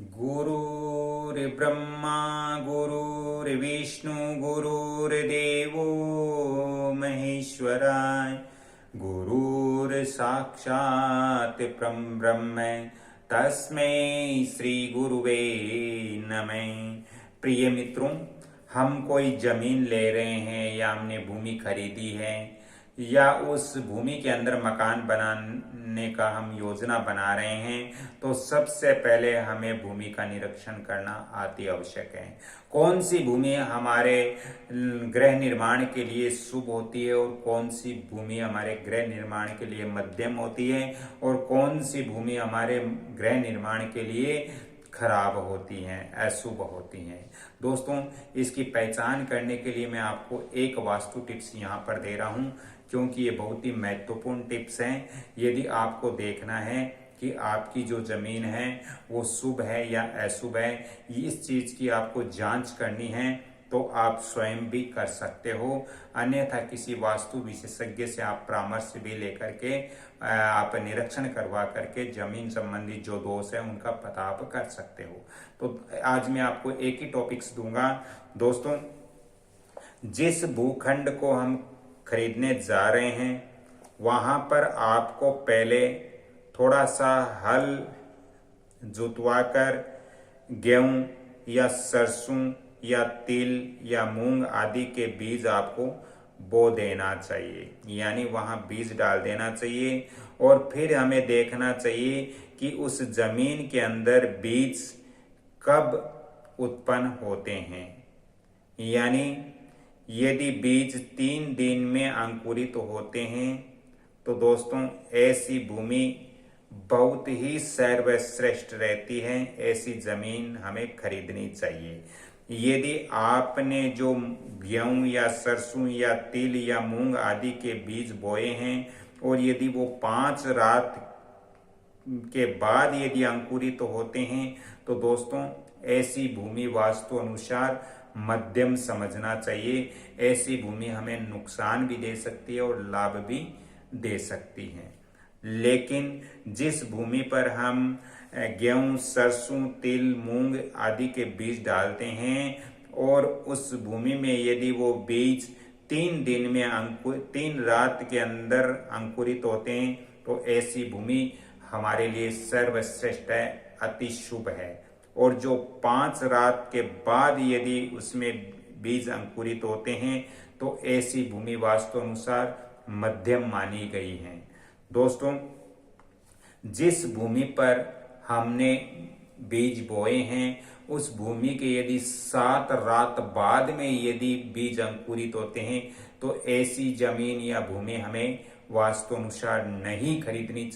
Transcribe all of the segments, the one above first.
गुरुर्ब्रह्मा गुरुर्विष्णु गुरुर्देवो महेश्वराय गुरुर्साक्षात् परब्रह्म तस्मै श्री गुरुवे नमः। प्रिय मित्रों, हम कोई जमीन ले रहे हैं या हमने भूमि खरीदी है या उस भूमि के अंदर मकान बनाने का हम योजना बना रहे हैं, तो सबसे पहले हमें भूमि का निरीक्षण करना अति आवश्यक है। कौन सी भूमि हमारे गृह निर्माण के लिए शुभ होती है और कौन सी भूमि हमारे गृह निर्माण के लिए मध्यम होती है और कौन सी भूमि हमारे गृह निर्माण के लिए खराब होती हैं, अशुभ होती हैं। दोस्तों, इसकी पहचान करने के लिए मैं आपको एक वास्तु टिप्स यहाँ पर दे रहा हूँ, क्योंकि ये बहुत ही महत्वपूर्ण टिप्स हैं। यदि आपको देखना है कि आपकी जो जमीन है वो शुभ है या अशुभ है, इस चीज की आपको जांच करनी है, तो आप स्वयं भी कर सकते हो। अन्यथा किसी वास्तु विशेषज्ञ से आप परामर्श भी लेकर के आप निरीक्षण करवा करके जमीन संबंधी जो दोष है उनका पता आप कर सकते हो। तो आज मैं आपको एक ही टॉपिक्स दूंगा। दोस्तों, जिस भूखंड को हम खरीदने जा रहे हैं वहां पर आपको पहले थोड़ा सा हल जुतवाकर गेहूं या सरसों या तिल या मूंग आदि के बीज आपको बो देना चाहिए, यानी वहां बीज डाल देना चाहिए। और फिर हमें देखना चाहिए कि उस जमीन के अंदर बीज कब उत्पन्न होते हैं, यानी यदि बीज 3 दिन में अंकुरित होते हैं तो दोस्तों ऐसी भूमि बहुत ही सर्वश्रेष्ठ रहती है। ऐसी जमीन हमें खरीदनी चाहिए। यदि आपने जो गेहूं या सरसों या तिल या मूंग आदि के बीज बोए हैं और यदि वो 5 रात के बाद यदि अंकुरित होते हैं तो दोस्तों ऐसी भूमि वास्तु अनुसार मध्यम समझना चाहिए। ऐसी भूमि हमें नुकसान भी दे सकती है और लाभ भी दे सकती है। लेकिन जिस भूमि पर हम गेहूं, सरसों, तिल, मूंग आदि के बीज डालते हैं और उस भूमि में यदि वो बीज 3 दिन में 3 रात के अंदर अंकुरित होते हैं तो ऐसी भूमि हमारे लिए सर्वश्रेष्ठ है, अति शुभ है। और जो 5 रात के बाद यदि उसमें बीज अंकुरित होते हैं तो ऐसी भूमि वास्तु अनुसार मध्यम मानी गई है। दोस्तों, जिस भूमि पर हमने बीज बोए हैं उस भूमि के यदि 7 रात बाद में यदि बीज अंकुरित होते हैं तो ऐसी जमीन या भूमि हमें वास्तु अनुसार नहीं खरीदनी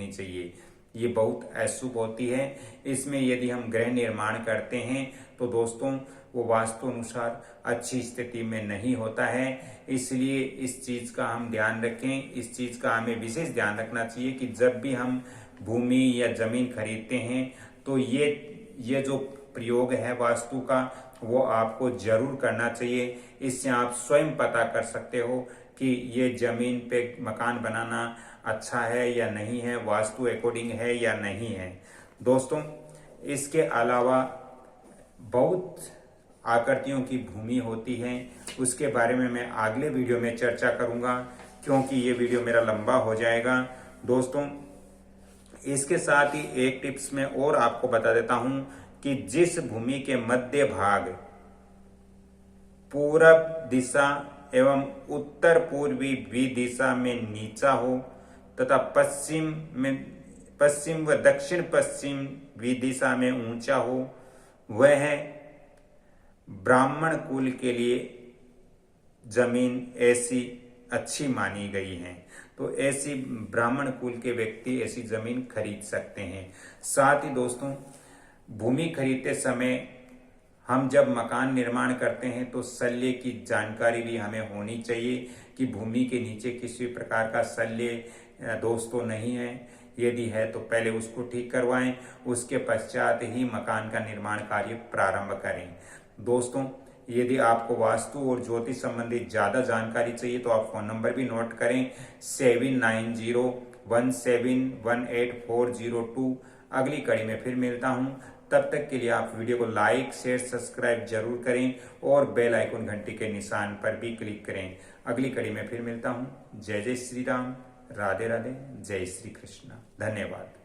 चाहिए। ये बहुत अशुभ होती है। इसमें यदि हम गृह निर्माण करते हैं तो दोस्तों वो वास्तु अनुसार अच्छी स्थिति में नहीं होता है। इसलिए इस चीज का हम ध्यान रखें। इस चीज का हमें विशेष ध्यान रखना चाहिए कि जब भी हम भूमि या जमीन खरीदते हैं तो ये जो प्रयोग है वास्तु का वो आपको जरूर करना चाहिए। इससे आप स्वयं पता कर सकते हो कि ये जमीन पे मकान बनाना अच्छा है या नहीं है, वास्तु अकॉर्डिंग है या नहीं है। दोस्तों, इसके अलावा बहुत आकृतियों की भूमि होती है, उसके बारे में मैं अगले वीडियो में चर्चा करूंगा, क्योंकि ये वीडियो मेरा लंबा हो जाएगा। दोस्तों, इसके साथ ही एक टिप्स में और आपको बता देता हूं कि जिस भूमि के मध्य भाग पूरब दिशा एवं उत्तर पूर्वी दिशा में नीचा हो तथा पश्चिम व दक्षिण पश्चिम दिशा में ऊंचा हो, वह ब्राह्मण कुल के लिए जमीन ऐसी अच्छी मानी गई है। तो ऐसी ब्राह्मण कुल के व्यक्ति ऐसी जमीन खरीद सकते हैं। साथ ही दोस्तों, भूमि खरीदते समय हम जब मकान निर्माण करते हैं तो शल्य की जानकारी भी हमें होनी चाहिए कि भूमि के नीचे किसी प्रकार का शल्य दोष तो नहीं है। यदि है तो पहले उसको ठीक करवाएं, उसके पश्चात ही मकान का निर्माण कार्य प्रारंभ करें। दोस्तों, यदि आपको वास्तु और ज्योतिष संबंधी ज्यादा जानकारी चाहिए तो आप फोन नंबर भी नोट करें 7901718402। अगली कड़ी में फिर मिलता हूं। तब तक के लिए आप वीडियो को लाइक शेयर सब्सक्राइब जरूर करें और बेल आइकन घंटी के निशान पर भी क्लिक करें। अगली कड़ी में फिर मिलता हूं। जय जय श्री राम, राधे राधे, जय श्री कृष्ण, धन्यवाद।